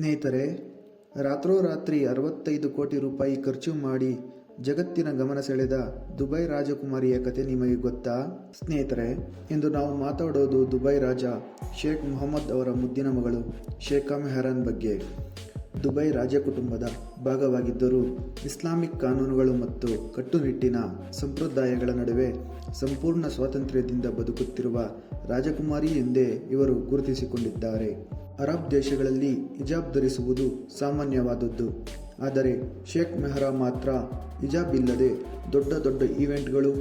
ಸ್ನೇಹಿತರೆ, ರಾತ್ರೋರಾತ್ರಿ 65 ಕೋಟಿ ರೂಪಾಯಿ ಖರ್ಚು ಮಾಡಿ ಜಗತ್ತಿನ ಗಮನ ಸೆಳೆದ ದುಬೈ ರಾಜಕುಮಾರಿಯ ಕತೆ ನಿಮಗೆ ಗೊತ್ತಾ? ಸ್ನೇಹಿತರೆ, ಇಂದು ನಾವು ಮಾತಾಡೋದು ದುಬೈ ರಾಜ ಶೇಖ್ ಮೊಹಮ್ಮದ್ ಅವರ ಮುದ್ದಿನ ಮಗಳು ಶೇಖಾ ಮೆಹರಾನ್ ಬಗ್ಗೆ. ದುಬೈ ರಾಜಕುಟುಂಬದ ಭಾಗವಾಗಿದ್ದರೂ ಇಸ್ಲಾಮಿಕ್ ಕಾನೂನುಗಳು ಮತ್ತು ಕಟ್ಟುನಿಟ್ಟಿನ ಸಂಪ್ರದಾಯಗಳ ನಡುವೆ ಸಂಪೂರ್ಣ ಸ್ವಾತಂತ್ರ್ಯದಿಂದ ಬದುಕುತ್ತಿರುವ ರಾಜಕುಮಾರಿ ಎಂದೇ ಇವರು ಗುರುತಿಸಿಕೊಂಡಿದ್ದಾರೆ. ಅರಬ್ ದೇಶಗಳಲ್ಲಿ ಹಿಜಾಬ್ ಧರಿಸುವುದು ಸಾಮಾನ್ಯವಾದದ್ದು. ಆದರೆ ಶೇಖ್ ಮೆಹರಾ ಮಾತ್ರ ಹಿಜಾಬ್ ಇಲ್ಲದೆ ದೊಡ್ಡ ದೊಡ್ಡ ಈವೆಂಟ್ಗಳು,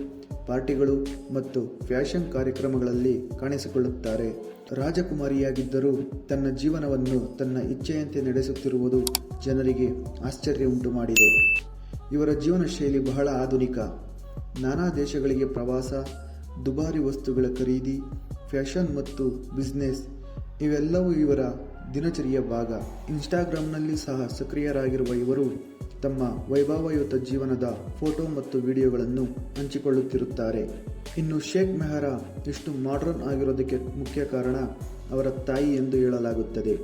ಪಾರ್ಟಿಗಳು ಮತ್ತು ಫ್ಯಾಷನ್ ಕಾರ್ಯಕ್ರಮಗಳಲ್ಲಿ ಕಾಣಿಸಿಕೊಳ್ಳುತ್ತಾರೆ. ರಾಜಕುಮಾರಿಯಾಗಿದ್ದರೂ ತನ್ನ ಜೀವನವನ್ನು ತನ್ನ ಇಚ್ಛೆಯಂತೆ ನಡೆಸುತ್ತಿರುವುದು ಜನರಿಗೆ ಆಶ್ಚರ್ಯ ಉಂಟು ಮಾಡಿದೆ. ಇವರ ಜೀವನ ಶೈಲಿ ಬಹಳ ಆಧುನಿಕ. ನಾನಾ ದೇಶಗಳಿಗೆ ಪ್ರವಾಸ, ದುಬಾರಿ ವಸ್ತುಗಳ ಖರೀದಿ, ಫ್ಯಾಷನ್ ಮತ್ತು ಬಿಸ್ನೆಸ್ ಇವೆಲ್ಲವೂ ಇವರ ದಿನಚರಿಯ ಭಾಗ. ಇನ್ಸ್ಟಾಗ್ರಾಮ್ನಲ್ಲಿ ಸಹ ಸಕ್ರಿಯರಾಗಿರುವ ಇವರು ತಮ್ಮ ವೈಭವಯುತ ಜೀವನದ ಫೋಟೋ ಮತ್ತು ವಿಡಿಯೋಗಳನ್ನು ಹಂಚಿಕೊಳ್ಳುತ್ತಿರುತ್ತಾರೆ. ಇನ್ನು ಶೇಖ್ ಮೆಹರಾ ಇಷ್ಟು ಮಾಡ್ರನ್ ಆಗಿರೋದಕ್ಕೆ ಮುಖ್ಯ ಕಾರಣ ಅವರ ತಾಯಿ ಎಂದು ಹೇಳಲಾಗುತ್ತದೆ.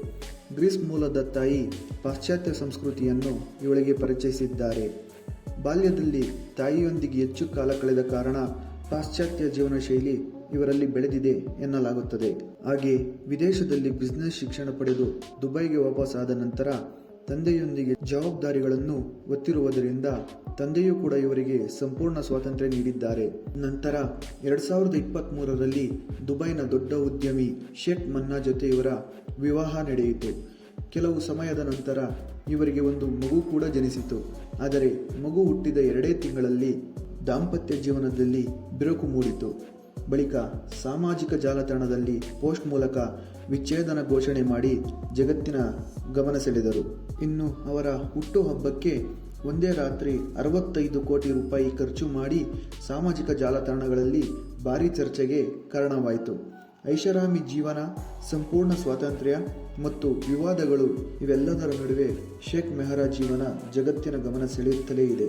ಗ್ರೀಸ್ ಮೂಲದ ತಾಯಿ ಪಾಶ್ಚಾತ್ಯ ಸಂಸ್ಕೃತಿಯನ್ನು ಇವಳಿಗೆ ಪರಿಚಯಿಸಿದ್ದಾರೆ. ಬಾಲ್ಯದಲ್ಲಿ ತಾಯಿಯೊಂದಿಗೆ ಹೆಚ್ಚು ಕಾಲ ಕಳೆದ ಕಾರಣ ಪಾಶ್ಚಾತ್ಯ ಜೀವನ ಶೈಲಿ ಇವರಲ್ಲಿ ಬೆಳೆದಿದೆ ಎನ್ನಲಾಗುತ್ತದೆ. ಹಾಗೆ ವಿದೇಶದಲ್ಲಿ ಬಿಸ್ನೆಸ್ ಶಿಕ್ಷಣ ಪಡೆದು ದುಬೈಗೆ ವಾಪಸ್ಸಾದ ನಂತರ ತಂದೆಯೊಂದಿಗೆ ಜವಾಬ್ದಾರಿಗಳನ್ನು ಹೊತ್ತಿರುವುದರಿಂದ ತಂದೆಯೂ ಕೂಡ ಇವರಿಗೆ ಸಂಪೂರ್ಣ ಸ್ವಾತಂತ್ರ್ಯ ನೀಡಿದ್ದಾರೆ. ನಂತರ 2023ರಲ್ಲಿ ದುಬೈನ ದೊಡ್ಡ ಉದ್ಯಮಿ ಶೇಖ್ ಮನ್ನಾ ಜೊತೆ ಇವರ ವಿವಾಹ ನಡೆಯಿತು. ಕೆಲವು ಸಮಯದ ನಂತರ ಇವರಿಗೆ ಒಂದು ಮಗು ಕೂಡ ಜನಿಸಿತು. ಆದರೆ ಮಗು ಹುಟ್ಟಿದ 2 ತಿಂಗಳಲ್ಲಿ ದಾಂಪತ್ಯ ಜೀವನದಲ್ಲಿ ಬಿರುಕು ಮೂಡಿತು. ಬಳಿಕ ಸಾಮಾಜಿಕ ಜಾಲತಾಣದಲ್ಲಿ ಪೋಸ್ಟ್ ಮೂಲಕ ವಿಚ್ಛೇದನ ಘೋಷಣೆ ಮಾಡಿ ಜಗತ್ತಿನ ಗಮನ ಸೆಳೆದರು. ಇನ್ನು ಅವರ ಹುಟ್ಟುಹಬ್ಬಕ್ಕೆ ಒಂದೇ ರಾತ್ರಿ 65 ಕೋಟಿ ರೂಪಾಯಿ ಖರ್ಚು ಮಾಡಿ ಸಾಮಾಜಿಕ ಜಾಲತಾಣಗಳಲ್ಲಿ ಭಾರೀ ಚರ್ಚೆಗೆ ಕಾರಣವಾಯಿತು. ಐಷಾರಾಮಿ ಜೀವನ, ಸಂಪೂರ್ಣ ಸ್ವಾತಂತ್ರ್ಯ ಮತ್ತು ವಿವಾದಗಳು ಇವೆಲ್ಲದರ ನಡುವೆ ಶೇಖ್ ಮೆಹರಾ ಜೀವನ ಜಗತ್ತಿನ ಗಮನ ಸೆಳೆಯುತ್ತಲೇ ಇದೆ.